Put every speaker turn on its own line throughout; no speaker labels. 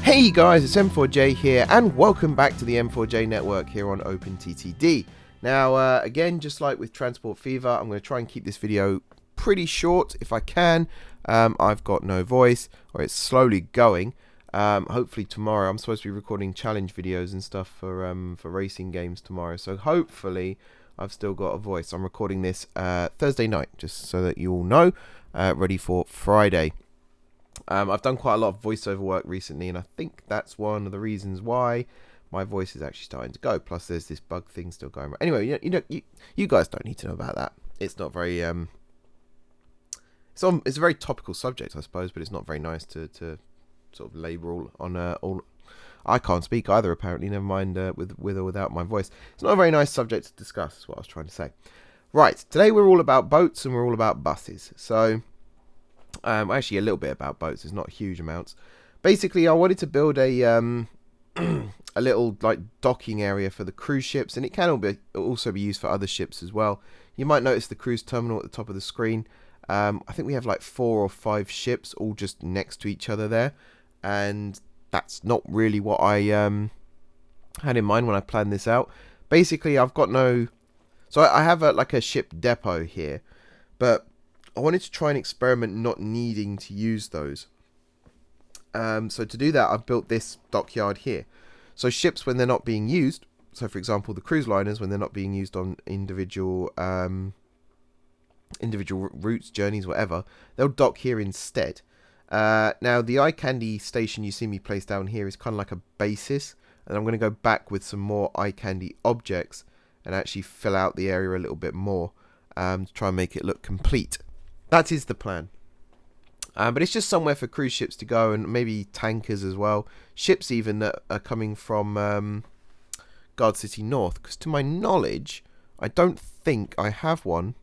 Hey guys, it's M4J here, and welcome back to the M4J network here on OpenTTD. Now, again, just like with Transport Fever, I'm going to try and keep this video pretty short if I can. I've got no voice, or it's slowly going. Hopefully tomorrow, I'm supposed to be recording challenge videos and stuff for racing games tomorrow, so hopefully I've still got a voice. I'm recording this Thursday night, just so that you all know, ready for Friday. I've done quite a lot of voiceover work recently, and I think that's one of the reasons why my voice is actually starting to go. Plus, there's this bug thing still going. Anyway, you guys don't need to know about that. It's not very it's a very topical subject, I suppose, but it's not very nice to sort of labour all. I can't speak either, apparently. Never mind with or without my voice. It's not a very nice subject to discuss. Is what I was trying to say. Right, today we're all about boats and we're all about buses. So. Actually a little bit about boats. It's not huge amounts. Basically, I wanted to build a a little like docking area for the cruise ships, and it can also be used for other ships as well. You might notice the cruise terminal at the top of the screen. I think we have like 4 or 5 ships all just next to each other there, and that's not really what I had in mind when I planned this out. Basically, I've got no, so I have like a ship depot here, but I wanted to try and experiment not needing to use those. So to do that, I've built this dockyard here. So ships, when they're not being used, so for example the cruise liners, when they're not being used on individual routes, journeys, whatever, they'll dock here instead. Now the eye candy station you see me place down here is kind of like a basis, and I'm going to go back with some more eye candy objects and actually fill out the area a little bit more to try and make it look complete. That is the plan. But it's just somewhere for cruise ships to go, and maybe tankers as well. Ships even that are coming from Gardcity North. Because to my knowledge, I don't think I have one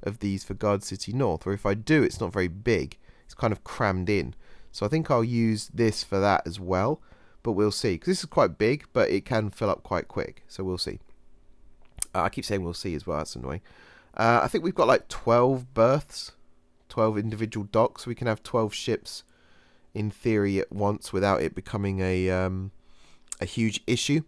of these for Gardcity North. Or if I do, it's not very big. It's kind of crammed in. So I think I'll use this for that as well. But we'll see. Because this is quite big, but it can fill up quite quick. So we'll see. I keep saying we'll see as well. That's annoying. I think we've got like 12 berths. 12 individual docks. We can have 12 ships in theory at once without it becoming a huge issue.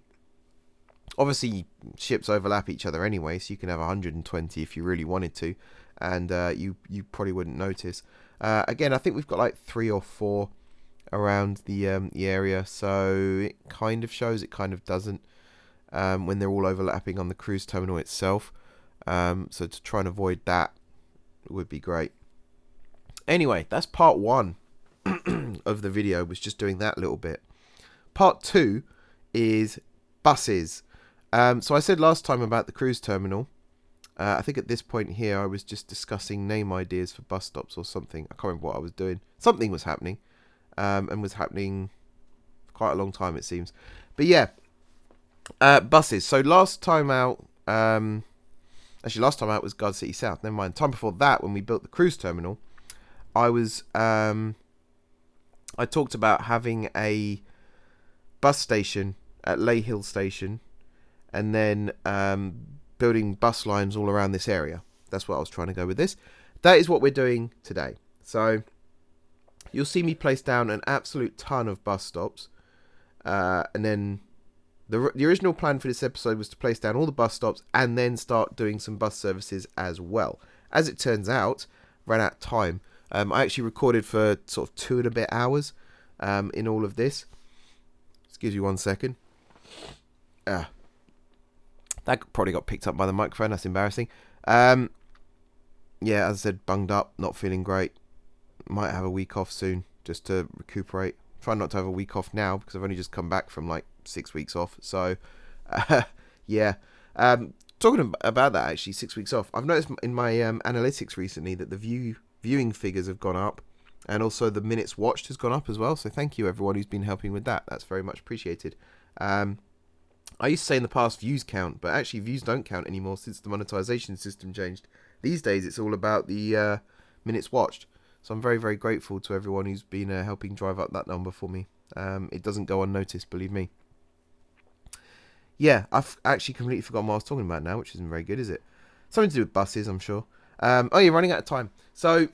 Obviously ships overlap each other anyway, so you can have 120 if you really wanted to, and you probably wouldn't notice. Again, I think we've got like 3 or 4 around the area, so it kind of shows, it kind of doesn't, when they're all overlapping on the cruise terminal itself. So to try and avoid that would be great. Anyway, that's part 1 of the video, was just doing that little bit. Part 2 is buses. So I said last time about the cruise terminal. I think at this point here I was just discussing name ideas for bus stops or something. I can't remember what I was doing. Something was happening, and was happening for quite a long time it seems. But yeah, buses. So last time out, actually last time out was Gardcity South. Never mind. Time before that, when we built the cruise terminal, I talked about having a bus station at Lahill station, and then building bus lines all around this area. That's what I was trying to go with this. That is what we're doing today. So you'll see me place down an absolute ton of bus stops, and then the original plan for this episode was to place down all the bus stops and then start doing some bus services as well. As it turns out, ran out of time. I actually recorded for sort of 2 and a bit hours in all of this. Excuse me 1 second. That probably got picked up by the microphone. That's embarrassing. Yeah, as I said, bunged up, not feeling great. Might have a week off soon just to recuperate. Try not to have a week off now because I've only just come back from like 6 weeks off. So, yeah. Talking about that, actually, 6 weeks off. I've noticed in my analytics recently that the viewing figures have gone up, and also the minutes watched has gone up as well. So thank you everyone who's been helping with that. That's very much appreciated. I used to say in the past views count, but actually views don't count anymore since the monetization system changed. These days it's all about the minutes watched. So I'm very, very grateful to everyone who's been helping drive up that number for me. It doesn't go unnoticed, believe me. Yeah, I've actually completely forgotten what I was talking about now, which isn't very good, is it? Something to do with buses, I'm sure. Oh, you're running out of time. So,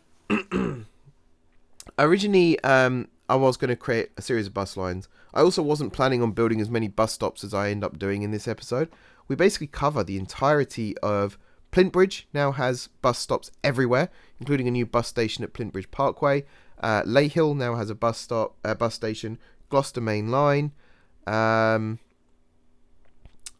originally, I was going to create a series of bus lines. I also wasn't planning on building as many bus stops as I end up doing in this episode. We basically cover the entirety of Plintbridge. Now has bus stops everywhere, including a new bus station at Plintbridge Parkway. Lahill now has a bus station. Gloucester Main Line. I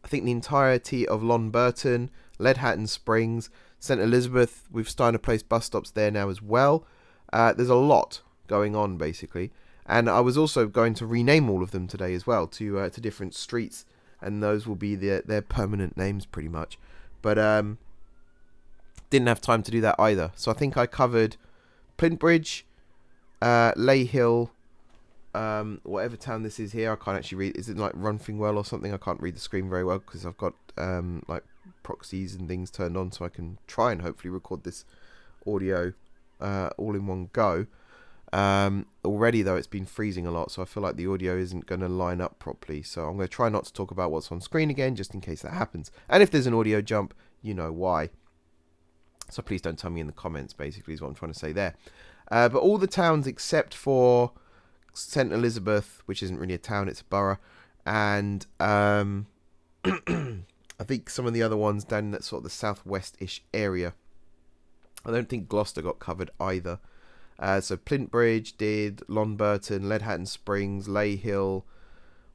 think the entirety of Lonburton, Ledhatton Springs, St Elizabeth. We've started to place bus stops there now as well. There's a lot going on basically, and I was also going to rename all of them today as well to different streets, and those will be their permanent names pretty much. But didn't have time to do that either, so I think I covered Plintbridge, Lahill, whatever town this is here. I can't actually read. Is it like Runfingwell or something? I can't read the screen very well because I've got like proxies and things turned on, so I can try and hopefully record this audio all in one go. Already though, it's been freezing a lot, so I feel like the audio isn't going to line up properly, so I'm going to try not to talk about what's on screen again, just in case that happens. And if there's an audio jump, you know why. So please don't tell me in the comments, basically, is what I'm trying to say there. But all the towns except for St Elizabeth, which isn't really a town, it's a borough, and I think some of the other ones down in that sort of the southwest-ish area. I don't think Gloucester got covered either. So Plintbridge did, Lonburton, Ledhatton Springs, Lahill,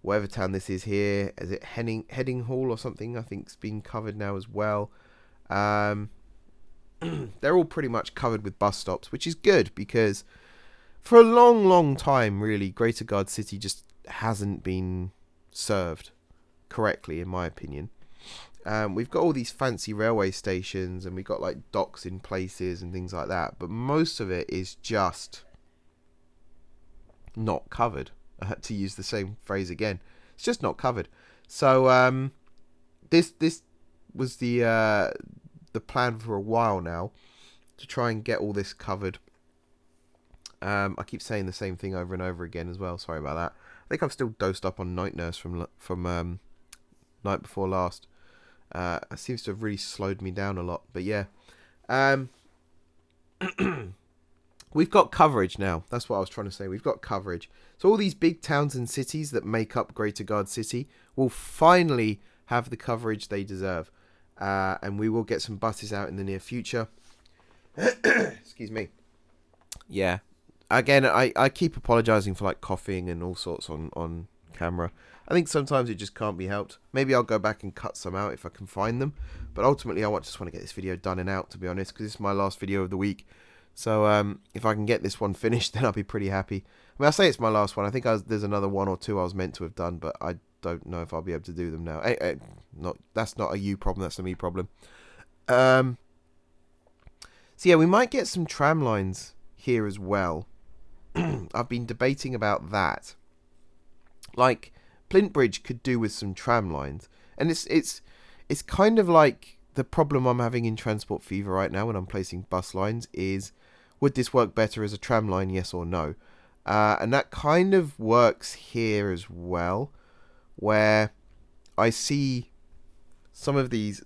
whatever town this is here. Is it Headinghall or something? I think it's been covered now as well. They're all pretty much covered with bus stops, which is good because for a long time, really, Greater Gardcity just hasn't been served correctly, in my opinion. We've got all these fancy railway stations, and we've got like docks in places and things like that, but most of it is just not covered. To use the same phrase again, it's just not covered. So this was the plan for a while now, to try and get all this covered. I keep saying the same thing over and over again as well. Sorry about that. I think I'm still dosed up on Night Nurse from night before last. It seems to have really slowed me down a lot, but yeah. We've got coverage now. That's what I was trying to say. We've got coverage. So all these big towns and cities that make up Greater Gardcity will finally have the coverage they deserve. And we will get some buses out in the near future. Excuse me. Yeah. Again, I keep apologising for like coughing and all sorts on camera. I think sometimes it just can't be helped. Maybe I'll go back and cut some out if I can find them. But ultimately, I just want to get this video done and out, to be honest, because it's my last video of the week. So if I can get this one finished, then I'll be pretty happy. I mean, I say it's my last one. I think there's another one or two I was meant to have done, but I don't know if I'll be able to do them now. That's not a you problem, that's a me problem. So yeah, we might get some tram lines here as well. I've been debating about that. Like, Plintbridge could do with some tram lines, and it's kind of like the problem I'm having in Transport Fever right now when I'm placing bus lines is, would this work better as a tram line, yes or no? And that kind of works here as well, where I see some of these.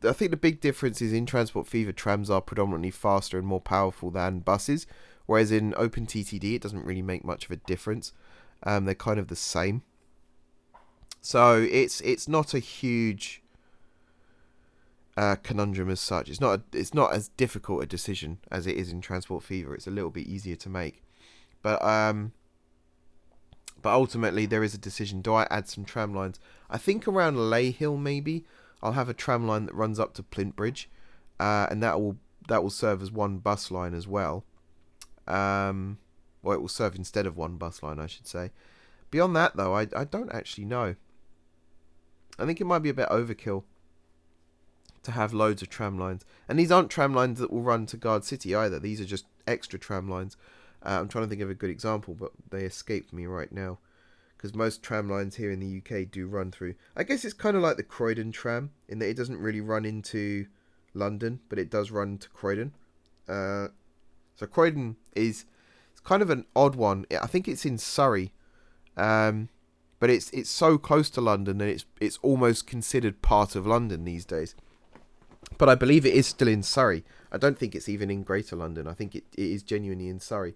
I think the big difference is in Transport Fever, trams are predominantly faster and more powerful than buses, whereas in OpenTTD it doesn't really make much of a difference. They're kind of the same. So it's not a huge conundrum as such. It's not as difficult a decision as it is in Transport Fever. It's a little bit easier to make, but ultimately there is a decision. Do I add some tram lines? I think around Lahill maybe I'll have a tram line that runs up to Plintbridge, and that will serve as one bus line as well. Or it will serve instead of one bus line, I should say. Beyond that, though, I don't actually know. I think it might be a bit overkill to have loads of tram lines. And these aren't tram lines that will run to Gardcity either. These are just extra tram lines. I'm trying to think of a good example, but they escaped me right now. Because most tram lines here in the UK do run through. I guess it's kind of like the Croydon tram, in that it doesn't really run into London, but it does run to Croydon. So Croydon is kind of an odd one. I think it's in Surrey. But it's so close to London that it's almost considered part of London these days. But I believe it is still in Surrey. I don't think it's even in Greater London. I think it is genuinely in Surrey.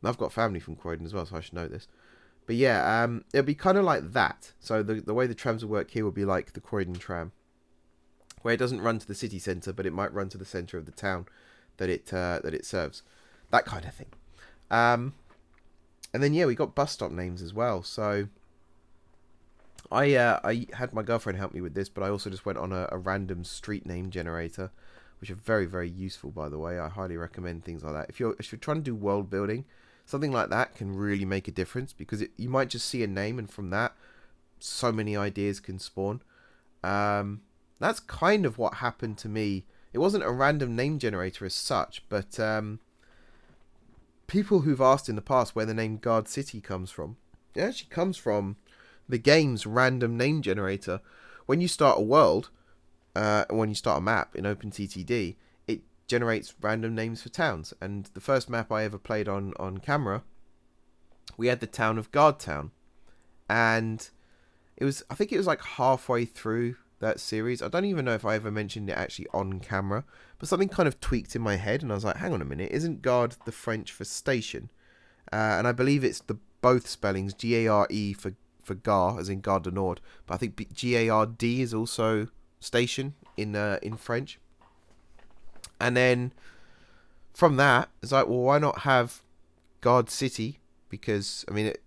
I've got family from Croydon as well, so I should know this. But yeah, it'll be kind of like that. So the way the trams will work here will be like the Croydon tram, where it doesn't run to the city centre, but it might run to the centre of the town that it serves. That kind of thing. And then yeah, we got bus stop names as well. So I had my girlfriend help me with this, but I also just went on a random street name generator, which are very, very useful, by the way. I highly recommend things like that. If you're trying to do world building, something like that can really make a difference, because you might just see a name, and from that, so many ideas can spawn. That's kind of what happened to me. It wasn't a random name generator as such, but people who've asked in the past where the name Gardcity comes from, it actually comes from the game's random name generator. When you start a world, when you start a map in OpenTTD, it generates random names for towns. And the first map I ever played on camera, we had the town of Guardtown, and I think it was like halfway through that series. I don't even know if I ever mentioned it actually on camera, but something kind of tweaked in my head, and I was like, hang on a minute, isn't Gard the French for station? And I believe it's both spellings, Gare for Gare, as in Gare du Nord, but I think Gard is also station in French. And then from that, it's like, well, why not have Gardcity? Because I mean, it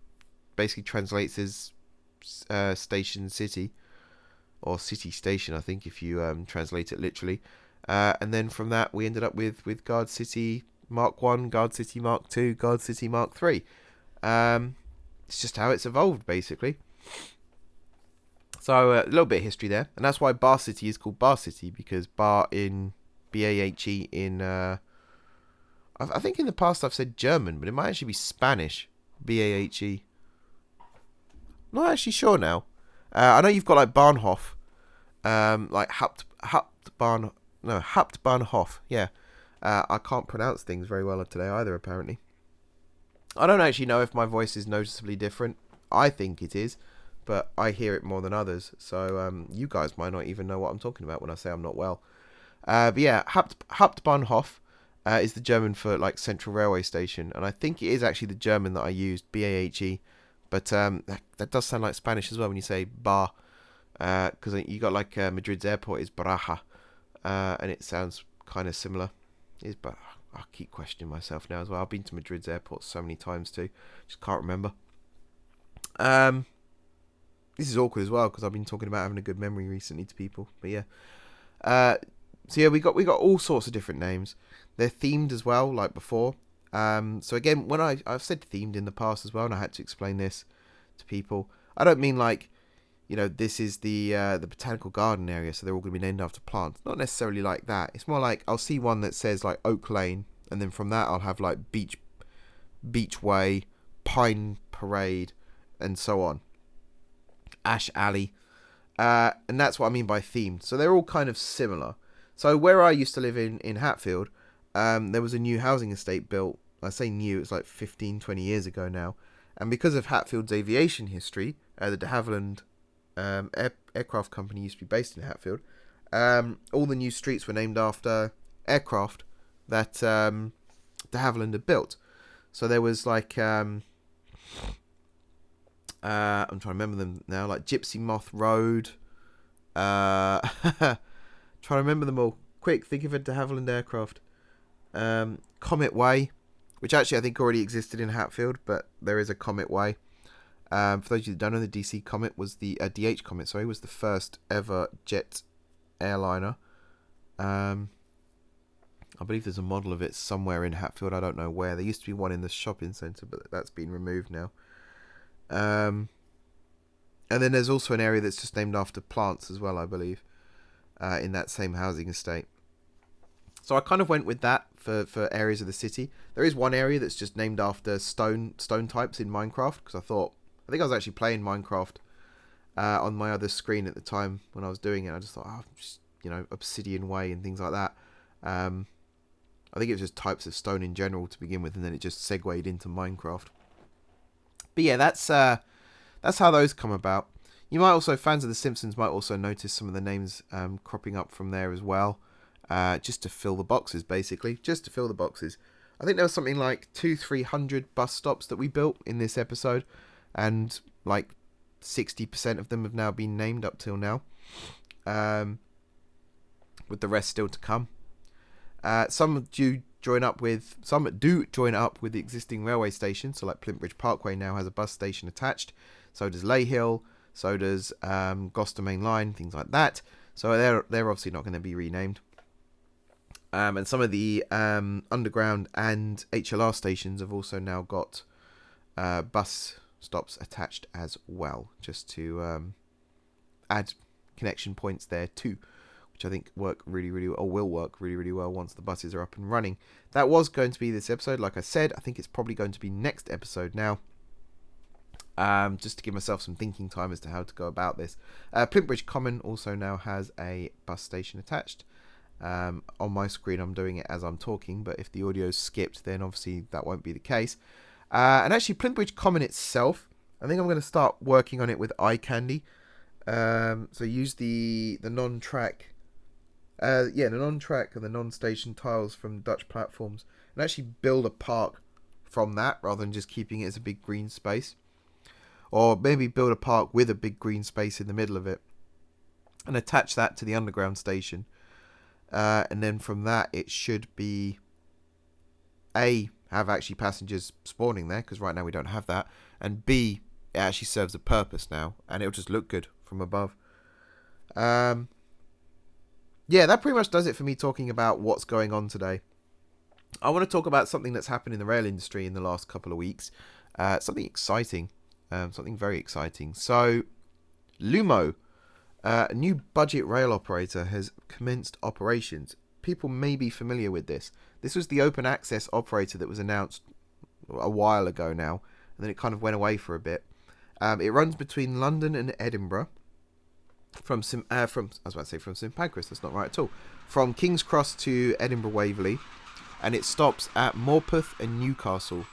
basically translates as station city, or city station, I think, if you translate it literally. And then from that, we ended up with Gardcity Mark 1, Gardcity Mark 2, Gardcity Mark 3. It's just how it's evolved, basically. So a little bit of history there. And that's why Bar City is called Bar City, because bar in B-A-H-E in... I think in the past I've said German, but it might actually be Spanish. B-A-H-E. Not actually sure now. I know you've got like Bahnhof, like Hauptbahnhof. Yeah, I can't pronounce things very well today either, apparently. I don't actually know if my voice is noticeably different. I think it is, but I hear it more than others. So you guys might not even know what I'm talking about when I say I'm not well. But yeah, Hauptbahnhof is the German for like Central Railway Station, and I think it is actually the German that I used, B-A-H-E. But that does sound like Spanish as well when you say bar, because you got like Madrid's airport is Baraja, and it sounds kind of similar. But I keep questioning myself now as well. I've been to Madrid's airport so many times too, just can't remember. This is awkward as well because I've been talking about having a good memory recently to people. But yeah, so yeah, we got all sorts of different names. They're themed as well, like before. So again, when I've said themed in the past as well, and I had to explain this to people. I don't mean like, you know, this is the botanical garden area, so they're all going to be named after plants. Not necessarily like that. It's more like I'll see one that says like Oak Lane, and then from that I'll have like Beach Way, Pine Parade, and so on. Ash Alley, and that's what I mean by themed. So they're all kind of similar. So where I used to live in Hatfield, there was a new housing estate built. I say new, it's like 15, 20 years ago now. And because of Hatfield's aviation history, the de Havilland aircraft company used to be based in Hatfield. All the new streets were named after aircraft that de Havilland had built. So there was like, I'm trying to remember them now, like Gypsy Moth Road. Trying to remember them all. Quick, think of a de Havilland aircraft. Comet Way, which actually I think already existed in Hatfield, but there is a Comet Way. For those of you that don't know, the DC Comet was the DH Comet. Sorry, was the first ever jet airliner. I believe there's a model of it somewhere in Hatfield. I don't know where. There used to be one in the shopping centre, but that's been removed now. And then there's also an area that's just named after plants as well, I believe, in that same housing estate. So I kind of went with that for areas of the city. There is one area that's just named after stone types in Minecraft, because I think I was actually playing Minecraft on my other screen at the time when I was doing it. I just thought, just, you know, Obsidian Way and things like that. I think it was just types of stone in general to begin with, and then it just segued into Minecraft. But yeah, that's how those come about. You might also, fans of The Simpsons might also notice some of the names cropping up from there as well. Just to fill the boxes, basically. Just to fill the boxes. I think there was something like 300 bus stops that we built in this episode, and like 60% of them have now been named up till now, with the rest still to come. Some do join up with the existing railway stations. So like Plymouth Bridge Parkway now has a bus station attached. So does Lahill. So does Gloucester Main Line, things like that. So they're obviously not going to be renamed. And some of the underground and HLR stations have also now got bus stops attached as well, just to add connection points there too, which I think will work really well once the buses are up and running. That was going to be this episode. Like I said, I think it's probably going to be next episode now. Just to give myself some thinking time as to how to go about this. Plymouth Bridge Common also now has a bus station attached. On my screen I'm doing it as I'm talking, but if the audio's skipped, then obviously that won't be the case. And actually Plymouth Bridge Common itself, I think I'm going to start working on it with iCandy. So use the non-track and the non-station tiles from Dutch platforms, and actually build a park from that rather than just keeping it as a big green space. Or maybe build a park with a big green space in the middle of it and attach that to the underground station. And then from that, it should be have actually passengers spawning there, because right now we don't have that. And B, it actually serves a purpose now, and it'll just look good from above. Yeah, that pretty much does it for me talking about what's going on today. I want to talk about something that's happened in the rail industry in the last couple of weeks. Something exciting. Something very exciting. So, Lumo, a new budget rail operator, has commenced operations. People may be familiar with this. This was the open access operator that was announced a while ago now, and then it kind of went away for a bit. It runs between London and Edinburgh. From St Pancras, that's not right at all. From King's Cross to Edinburgh Waverley, and it stops at Morpeth and Newcastle.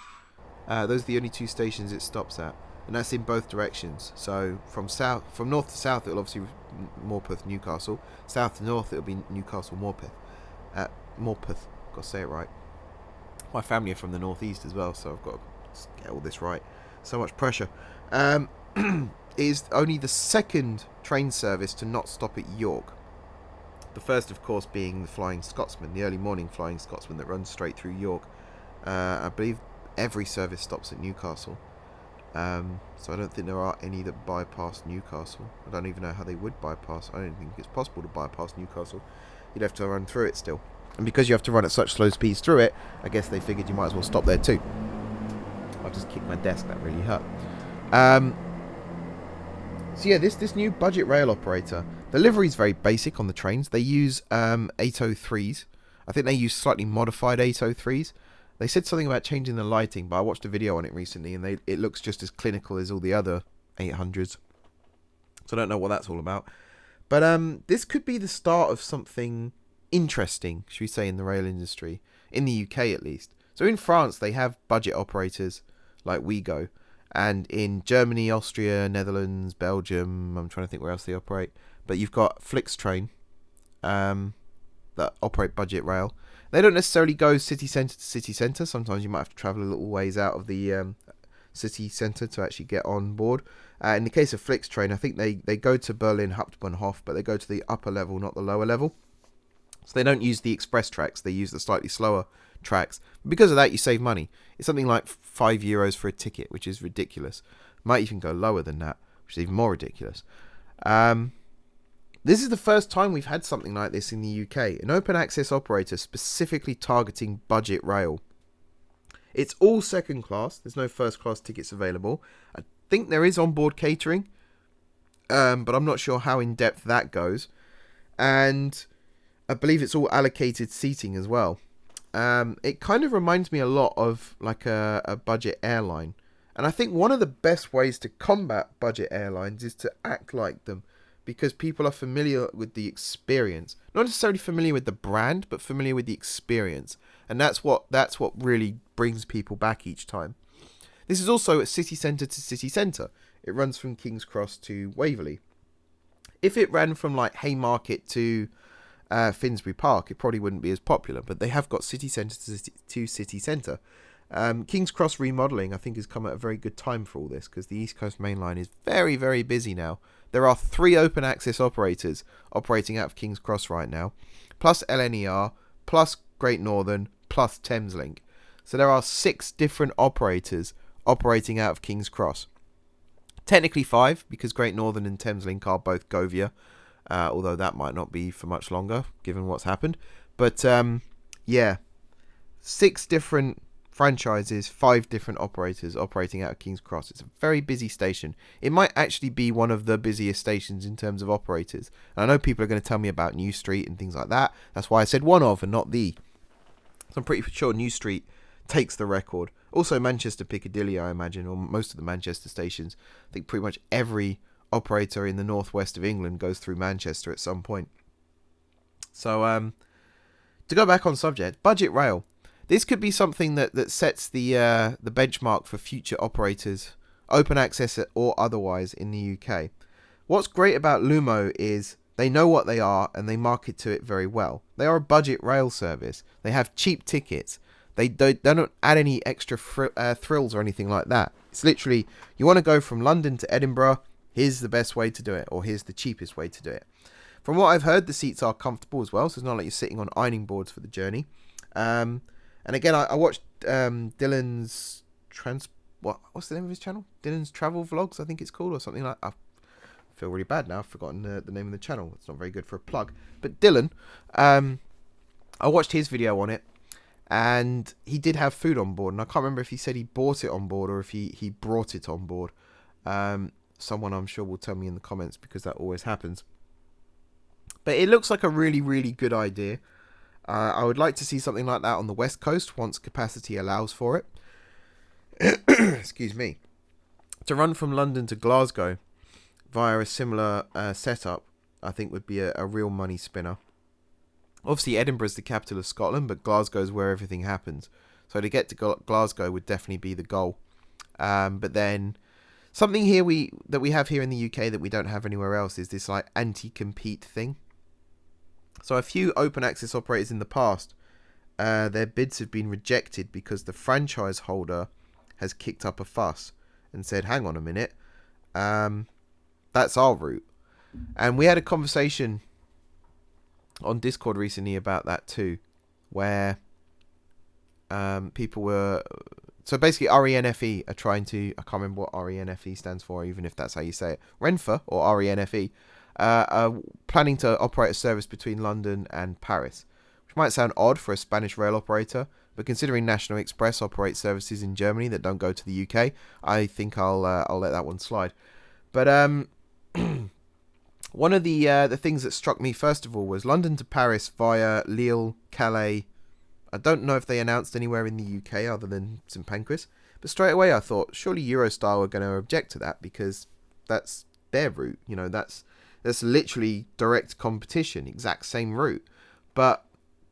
Those are the only two stations it stops at. And that's in both directions. So from north to south, it'll obviously Morpeth, Newcastle. South to north, it'll be Newcastle, Morpeth. Morpeth, got to say it right. My family are from the northeast as well, so I've got to get all this right. So much pressure. Is only the second train service to not stop at York. The first, of course, being the Flying Scotsman, the early morning Flying Scotsman that runs straight through York. I believe every service stops at Newcastle. So I don't think there are any that bypass Newcastle. I don't even know how they would bypass. I don't think it's possible to bypass Newcastle. You'd have to run through it still. And because you have to run at such slow speeds through it, I guess they figured you might as well stop there too. I've just kicked my desk, that really hurt. So yeah, this new budget rail operator, the livery is very basic on the trains. They use 803s. I think they use slightly modified 803s. They said something about changing the lighting, but I watched a video on it recently, and it looks just as clinical as all the other 800s. So I don't know what that's all about. But this could be the start of something interesting, should we say, in the rail industry, in the UK at least. So in France, they have budget operators like WeGo, and in Germany, Austria, Netherlands, Belgium, I'm trying to think where else they operate. But you've got Flixtrain that operate budget rail. They don't necessarily go city centre to city centre. Sometimes you might have to travel a little ways out of the city centre to actually get on board. In the case of Flixtrain, I think they go to Berlin Hauptbahnhof, but they go to the upper level, not the lower level. So they don't use the express tracks. They use the slightly slower tracks. Because of that, you save money. It's something like €5 for a ticket, which is ridiculous. Might even go lower than that, which is even more ridiculous. This is the first time we've had something like this in the UK. An open access operator specifically targeting budget rail. It's all second class. There's no first class tickets available. I think there is onboard catering, but I'm not sure how in depth that goes. And I believe it's all allocated seating as well. It kind of reminds me a lot of like a budget airline. And I think one of the best ways to combat budget airlines is to act like them. Because people are familiar with the experience. Not necessarily familiar with the brand, but familiar with the experience. And that's what really brings people back each time. This is also a city centre to city centre. It runs from King's Cross to Waverley. If it ran from like Haymarket to Finsbury Park, it probably wouldn't be as popular. But they have got city centre to city centre. King's Cross remodelling, I think, has come at a very good time for all this, because the East Coast Main Line is very, very busy now. There are 3 open access operators operating out of King's Cross right now, plus LNER, plus Great Northern, plus Thameslink. So there are 6 different operators operating out of King's Cross. Technically 5, because Great Northern and Thameslink are both Cavier, although that might not be for much longer, given what's happened. But, yeah, 6 different franchises, 5 different operators operating out of King's Cross. It's a very busy station. It might actually be one of the busiest stations in terms of operators. And I know people are going to tell me about New Street and things like that. That's why I said one of and not the. So I'm pretty sure New Street takes the record. Also Manchester Piccadilly, I imagine, or most of the Manchester stations. I think pretty much every operator in the northwest of England goes through Manchester at some point. So to go back on subject, budget rail. This could be something that sets the benchmark for future operators, open access or otherwise, in the UK. What's great about Lumo is they know what they are and they market to it very well. They are a budget rail service. They have cheap tickets. They don't add any extra thrills or anything like that. It's literally, you want to go from London to Edinburgh, here's the best way to do it, or here's the cheapest way to do it. From what I've heard, the seats are comfortable as well, so it's not like you're sitting on ironing boards for the journey. And again, I watched Dylan's what's the name of his channel? Dylan's Travel Vlogs, I think it's called, or something like that. I feel really bad now. I've forgotten the name of the channel. It's not very good for a plug. But Dylan, I watched his video on it, and he did have food on board. And I can't remember if he said he bought it on board or if he brought it on board. Someone, I'm sure, will tell me in the comments, because that always happens. But it looks like a really, really good idea. I would like to see something like that on the West Coast once capacity allows for it. Excuse me. To run from London to Glasgow via a similar setup, I think would be a real money spinner. Obviously, Edinburgh's the capital of Scotland, but Glasgow's where everything happens. So to get to Glasgow would definitely be the goal. But then something here that we have here in the UK that we don't have anywhere else is this like anti-compete thing. So a few open access operators in the past, their bids have been rejected because the franchise holder has kicked up a fuss and said, hang on a minute, that's our route. And we had a conversation on Discord recently about that too, where people were... So basically RENFE are trying to... I can't remember what RENFE stands for, even if that's how you say it. Renfe, or RENFE, are planning to operate a service between London and Paris, which might sound odd for a Spanish rail operator, but considering National Express operates services in Germany that don't go to the UK, I think I'll let that one slide. But one of the things that struck me first of all was London to Paris via Lille, Calais. I don't know if they announced anywhere in the UK other than St Pancras, but straight away I thought surely Eurostar were going to object to that, because that's their route. You know, that's literally direct competition, exact same route. But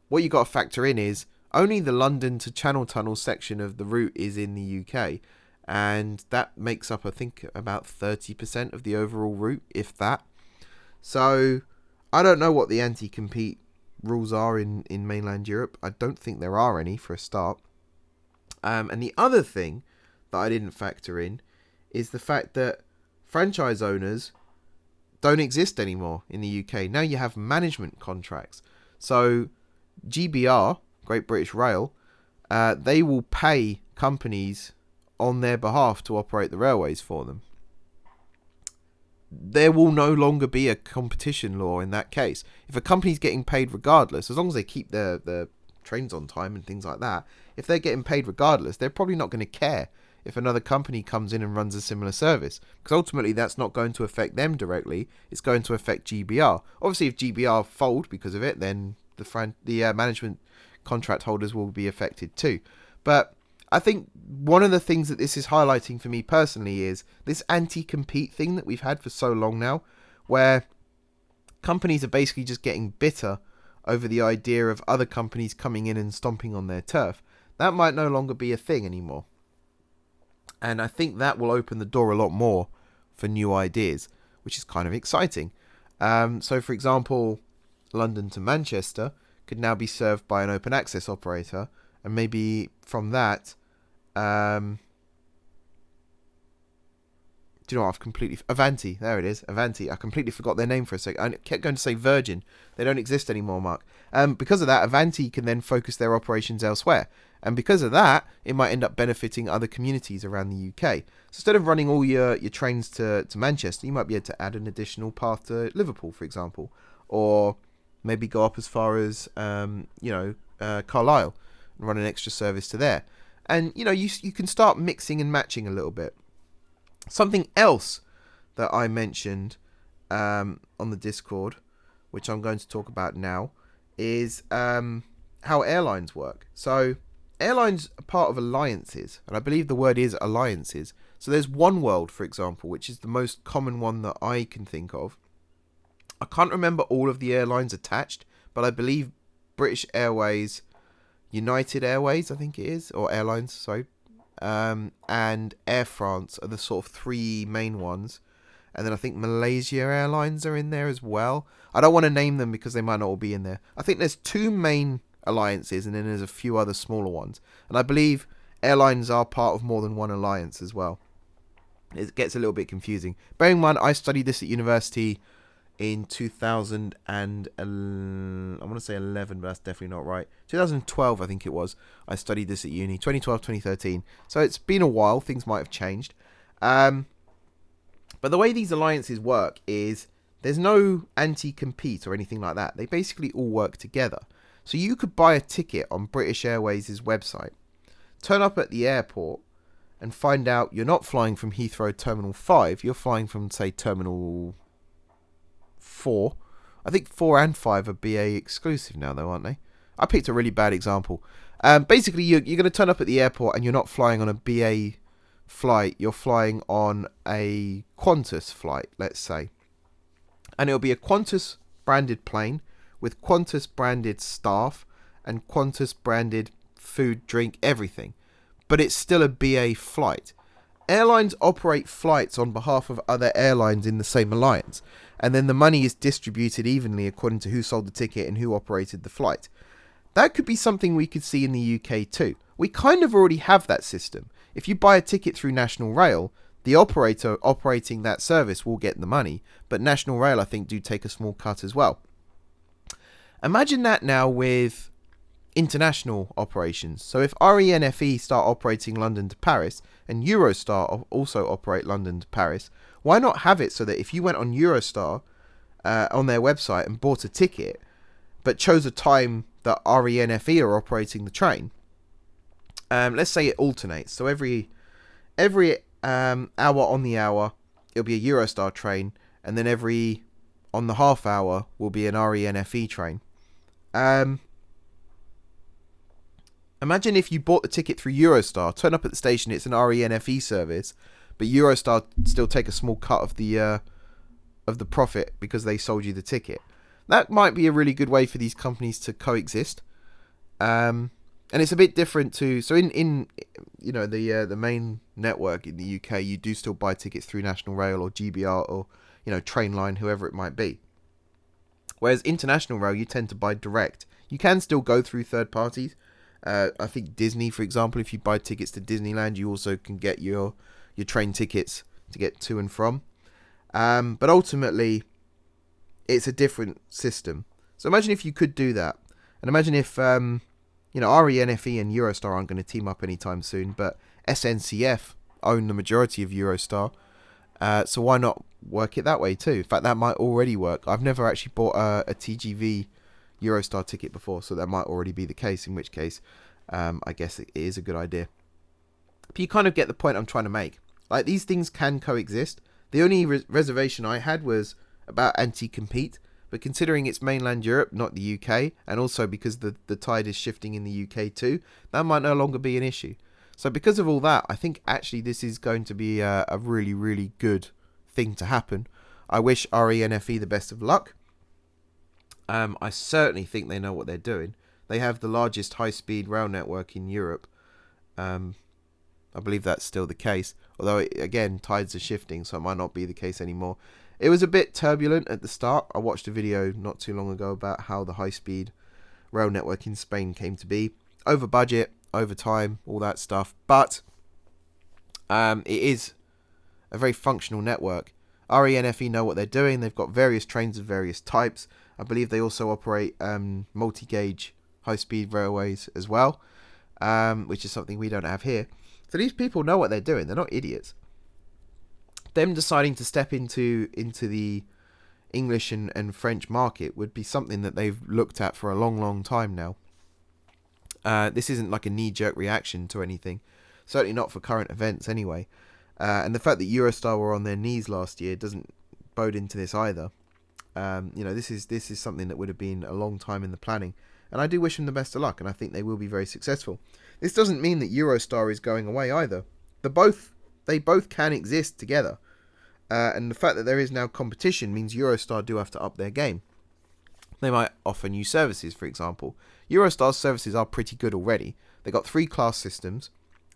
what you got to factor in is only the London to Channel Tunnel section of the route is in the UK, and that makes up, I think, about 30% of the overall route, if that. So I don't know what the anti-compete rules are in mainland Europe. I don't think there are any, for a start. And the other thing that I didn't factor in is the fact that franchise owners don't exist anymore in the UK. Now you have management contracts. So GBR, Great British Rail, they will pay companies on their behalf to operate the railways for them. There will no longer be a competition law in that case. If a company's getting paid regardless, as long as they keep their trains on time and things like that, if they're getting paid regardless, they're probably not going to care if another company comes in and runs a similar service, because ultimately that's not going to affect them directly. It's going to affect GBR. Obviously, if GBR fold because of it, then the management contract holders will be affected too. But I think one of the things that this is highlighting for me personally is this anti-compete thing that we've had for so long now, where companies are basically just getting bitter over the idea of other companies coming in and stomping on their turf. That might no longer be a thing anymore. And I think that will open the door a lot more for new ideas, which is kind of exciting. So, for example, London to Manchester could now be served by an open access operator, and maybe from that, do you know what, I've completely... Avanti, there it is, Avanti. I completely forgot their name for a second. I kept going to say Virgin. They don't exist anymore, Mark. Because of that, Avanti can then focus their operations elsewhere. And because of that, it might end up benefiting other communities around the UK. So instead of running all your trains to Manchester, you might be able to add an additional path to Liverpool, for example. Or maybe go up as far as, Carlisle and run an extra service to there. And, you can start mixing and matching a little bit. Something else that I mentioned on the Discord, which I'm going to talk about now, is how airlines work. So airlines are part of alliances, and I believe the word is alliances. So there's OneWorld, for example, which is the most common one that I can think of. I can't remember all of the airlines attached, but I believe British Airways, United Airways, I think it is, or Airlines, sorry, and Air France are the sort of three main ones. And then I think Malaysia Airlines are in there as well. I don't want to name them because they might not all be in there. I think there's two main alliances and then there's a few other smaller ones. And I believe airlines are part of more than one alliance as well. It gets a little bit confusing. Bearing in mind, I studied this at university in 2000 and I want to say 11, but that's definitely not right. 2012, I think it was. I studied this at uni. 2012, 2013. So it's been a while. Things might have changed. But the way these alliances work is there's no anti-compete or anything like that. They basically all work together. So you could buy a ticket on British Airways' website, turn up at the airport, and find out you're not flying from Heathrow Terminal 5. You're flying from, say, Terminal 4. I think 4 and 5 are BA exclusive now, though, aren't they? I picked a really bad example. Basically, you're going to turn up at the airport and you're not flying on a BA flight. You're flying on a Qantas flight, let's say. And it'll be a Qantas branded plane with Qantas branded staff and Qantas branded food, drink, everything. But it's still a BA flight. Airlines operate flights on behalf of other airlines in the same alliance, and then the money is distributed evenly according to who sold the ticket and who operated the flight. That could be something we could see in the UK too. We kind of already have that system. If you buy a ticket through National Rail, the operator operating that service will get the money, but National Rail, I think, do take a small cut as well. Imagine that now with international operations. So if RENFE start operating London to Paris and Eurostar also operate London to Paris, why not have it so that if you went on Eurostar on their website and bought a ticket but chose a time that RENFE are operating the train, let's say it alternates. So every hour on the hour it'll be a Eurostar train, and then every on the half hour will be an RENFE train. Imagine if you bought the ticket through Eurostar, turn up at the station, it's an RENFE service, but Eurostar still take a small cut of the profit because they sold you the ticket. That might be a really good way for these companies to coexist. And it's a bit different to, so in the main network in the UK, you do still buy tickets through National Rail or GBR or Trainline, whoever it might be. Whereas international rail, you tend to buy direct. You can still go through third parties. I think Disney, for example, if you buy tickets to Disneyland, you also can get your train tickets to get to and from. But ultimately, it's a different system. So imagine if you could do that. And imagine if, RENFE and Eurostar aren't going to team up anytime soon, but SNCF own the majority of Eurostar. So why not work it that way too? In fact, that might already work. I've never actually bought a TGV Eurostar ticket before, so that might already be the case, in which case I guess it is a good idea. But you kind of get the point I'm trying to make. Like, these things can coexist. The only reservation I had was about anti-compete, but considering it's mainland Europe, not the UK, and also because the tide is shifting in the UK too, that might no longer be an issue. So because of all that, I think actually this is going to be a really, really good thing to happen. I wish RENFE the best of luck. I certainly think they know what they're doing. They have the largest high-speed rail network in Europe. I believe that's still the case. Although, again, tides are shifting, so it might not be the case anymore. It was a bit turbulent at the start. I watched a video not too long ago about how the high-speed rail network in Spain came to be. Over budget, over time, all that stuff. But it is a very functional network. RENFE know what they're doing. They've got various trains of various types. I believe they also operate multi-gauge high-speed railways as well, which is something we don't have here. So these people know what they're doing. They're not idiots. Them deciding to step into the English and French market would be something that they've looked at for a long time now. This isn't like a knee-jerk reaction to anything. Certainly not for current events anyway. And the fact that Eurostar were on their knees last year doesn't bode into this either. This is something that would have been a long time in the planning. And I do wish them the best of luck, and I think they will be very successful. This doesn't mean that Eurostar is going away either. They both can exist together. And the fact that there is now competition means Eurostar do have to up their game. They might offer new services, for example. Eurostar's services are pretty good already. They got 3 class systems.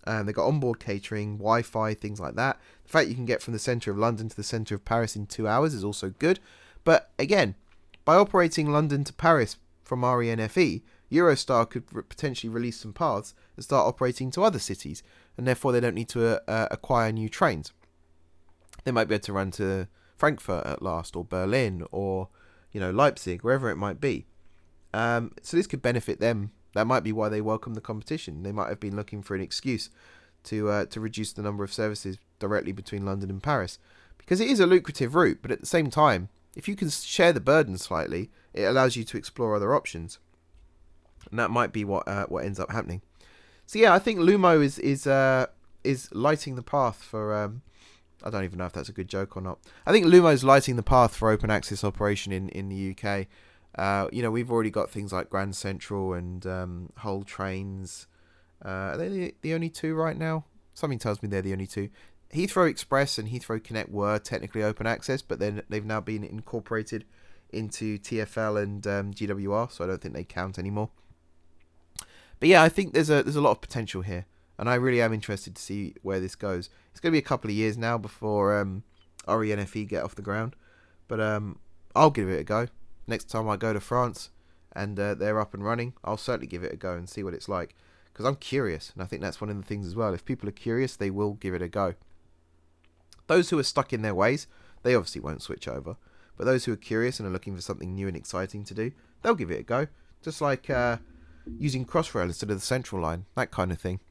They got onboard catering, Wi-Fi, things like that. The fact you can get from the centre of London to the centre of Paris in 2 hours is also good. But again, by operating London to Paris from RENFE, Eurostar could potentially release some paths and start operating to other cities, and therefore they don't need to acquire new trains. They might be able to run to Frankfurt at last, or Berlin, or Leipzig, wherever it might be. So this could benefit them. That might be why they welcome the competition. They might have been looking for an excuse to reduce the number of services directly between London and Paris, because it is a lucrative route. But at the same time, if you can share the burden slightly, it allows you to explore other options, and that might be what ends up happening. So yeah, I think Lumo is lighting the path for. I don't even know if that's a good joke or not. I think Lumo's lighting the path for open access operation in the UK. We've already got things like Grand Central and Hull Trains. Are they the only 2 right now? Something tells me they're the only 2. Heathrow Express and Heathrow Connect were technically open access, but then they've now been incorporated into TfL and GWR, so I don't think they count anymore. But yeah, I think there's a lot of potential here, and I really am interested to see where this goes. It's going to be a couple of years now before RENFE get off the ground, but I'll give it a go. Next time I go to France and they're up and running, I'll certainly give it a go and see what it's like, because I'm curious, and I think that's one of the things as well. If people are curious, they will give it a go. Those who are stuck in their ways, they obviously won't switch over, but those who are curious and are looking for something new and exciting to do, they'll give it a go, just like using Crossrail instead of the Central Line, that kind of thing.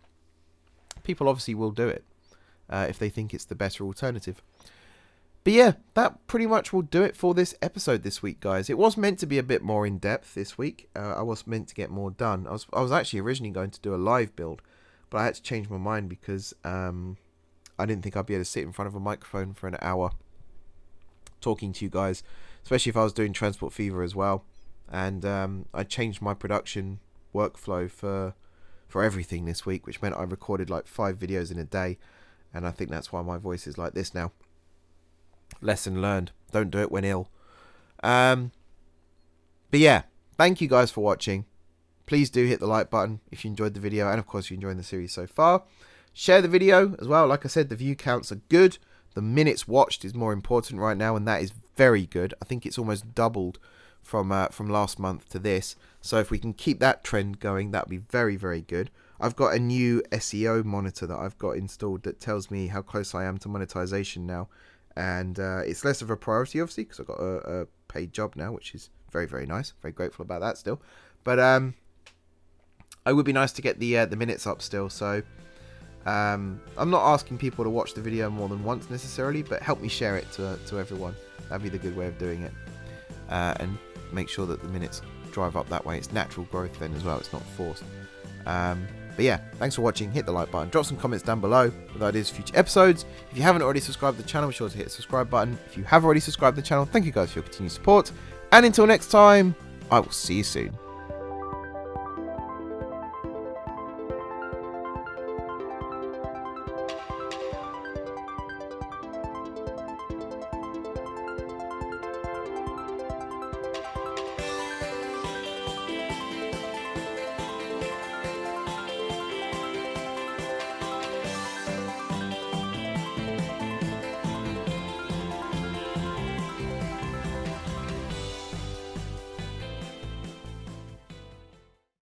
People obviously will do it if they think it's the better alternative. But yeah, that pretty much will do it for this episode this week, guys. It was meant to be a bit more in depth this week. I was meant to get more done. I was actually originally going to do a live build, but I had to change my mind because I didn't think I'd be able to sit in front of a microphone for an hour talking to you guys, especially if I was doing Transport Fever as well. And I changed my production workflow for everything this week, which meant I recorded like 5 videos in a day, and I think that's why my voice is like this now. Lesson learned. Don't do it when ill. But yeah, thank you guys for watching. Please do hit the like button if you enjoyed the video, and of course you're enjoying the series so far. Share the video as well. Like I said, the view counts are good. The minutes watched is more important right now, and that is very good. I think it's almost doubled from last month to this. So if we can keep that trend going, that'd be very, very good. I've got a new SEO monitor that I've got installed that tells me how close I am to monetization now. And it's less of a priority, obviously, because I've got a paid job now, which is very, very nice. Very grateful about that still. But it would be nice to get the minutes up still. So I'm not asking people to watch the video more than once necessarily, but help me share it to everyone. That'd be the good way of doing it. And make sure that the minutes drive up that way. It's natural growth then as well. It's not forced. But yeah, thanks for watching. Hit the like button. Drop some comments down below with ideas for future episodes. If you haven't already subscribed to the channel, be sure to hit the subscribe button. If you have already subscribed to the channel, thank you guys for your continued support. And until next time, I will see you soon.